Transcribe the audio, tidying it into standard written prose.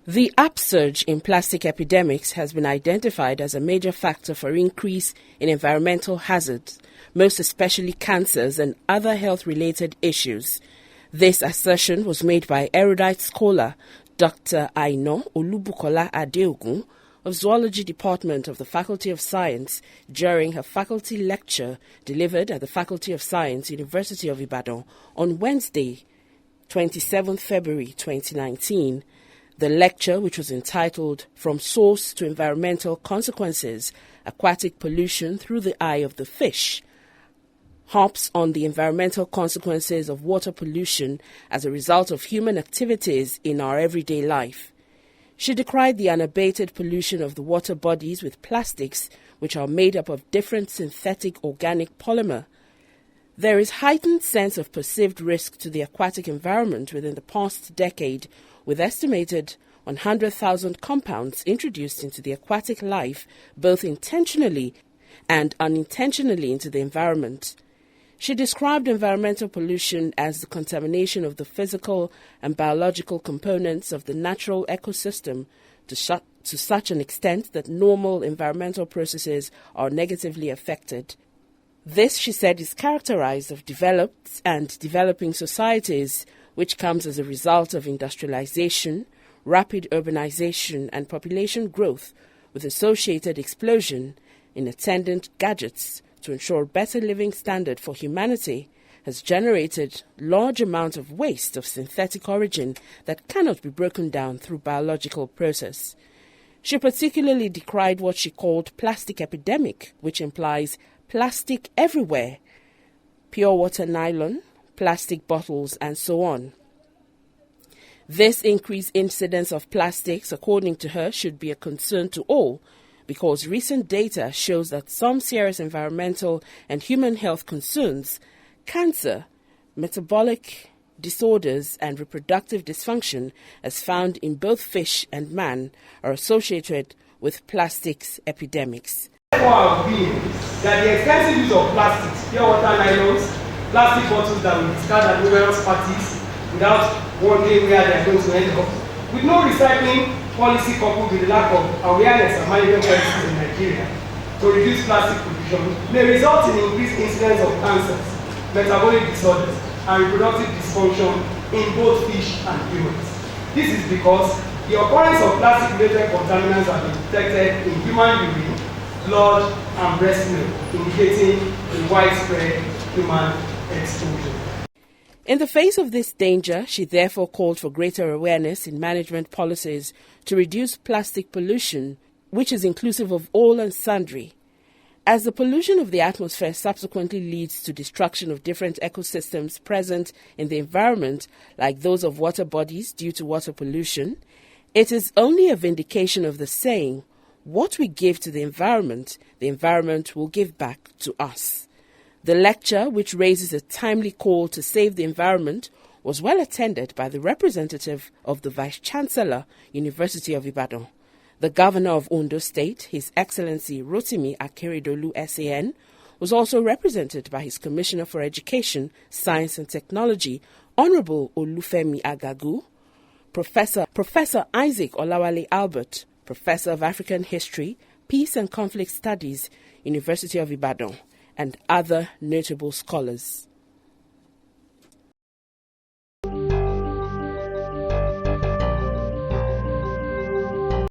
The upsurge in plastic epidemics has been identified as a major factor for increase in environmental hazards, most especially cancers and other health-related issues. This assertion was made by erudite scholar Dr Aina Adeogun of Zoology Department of the Faculty of Science during her faculty lecture delivered at the Faculty of Science, University of Ibadan on Wednesday, 27 February 2019. The lecture, which was entitled From Source to Environmental Consequences, Aquatic Pollution Through the Eye of the Fish, harps on the environmental consequences of water pollution as a result of human activities in our everyday life. She decried the unabated pollution of the water bodies with plastics, which are made up of different synthetic organic polymer. There is heightened sense of perceived risk to the aquatic environment within the past decade, with estimated 100,000 compounds introduced into the aquatic life, both intentionally and unintentionally into the environment. She described environmental pollution as the contamination of the physical and biological components of the natural ecosystem to such an extent that normal environmental processes are negatively affected. This, she said, is characterized of developed and developing societies, which comes as a result of industrialization, rapid urbanization, and population growth, with associated explosion in attendant gadgets to ensure better living standard for humanity, has generated large amounts of waste of synthetic origin that cannot be broken down through biological process. She particularly decried what she called plastic epidemic, which implies plastic everywhere, pure water nylon, plastic bottles, and so on. This increased incidence of plastics, according to her, should be a concern to all, because recent data shows that some serious environmental and human health concerns, cancer, metabolic disorders, and reproductive dysfunction, as found in both fish and man, are associated with plastics epidemics. That the extensive use of plastics, pure water nylons, plastic bottles that we discard at numerous parties without wondering where they are going to end up, with no recycling policy coupled with the lack of awareness and management policies in Nigeria to reduce plastic pollution, may result in increased incidence of cancers, metabolic disorders, and reproductive dysfunction in both fish and humans. This is because the occurrence of plastic-related contaminants have been detected in human urine, blood, and breast milk, indicating a widespread human exposure. In the face of this danger, she therefore called for greater awareness in management policies to reduce plastic pollution, which is inclusive of all and sundry. As the pollution of the atmosphere subsequently leads to destruction of different ecosystems present in the environment, like those of water bodies due to water pollution, it is only a vindication of the saying, what we give to the environment will give back to us. The lecture, which raises a timely call to save the environment, was well attended by the representative of the Vice-Chancellor, University of Ibadan. The Governor of Ondo State, His Excellency Rotimi Akeredolu SAN, was also represented by his Commissioner for Education, Science and Technology, Honorable Olufemi Agagu, Professor Isaac Olawale Albert, Professor of African History, Peace and Conflict Studies, University of Ibadan, and other notable scholars.